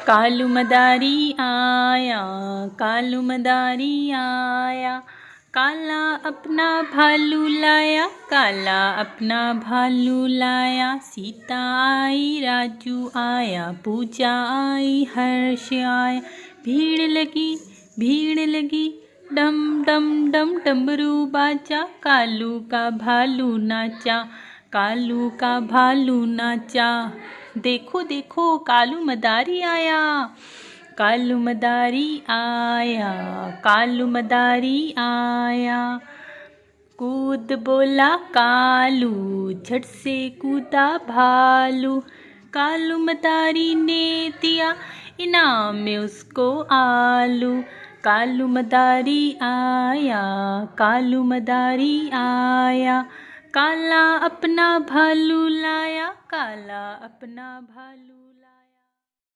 कालू मदारी आया, कालू मदारी आया, काला अपना भालू लाया, काला अपना भालू लाया। सीता आई राजू आया, पूजा आई हर्ष आया। भीड़ लगी डम डम डम डमरू बाजा, कालू का भालू नाचा, कालू का भालू नाचा। देखो देखो कालू मदारी आया, कालू मदारी आया, कालू मदारी आया। कूद बोला कालू, झट से कूदा भालू, कालू मदारी ने दिया इनाम में उसको आलू। कालू मदारी आया, कालू मदारी आया, काला अपना भालू लाया, काला अपना भालू।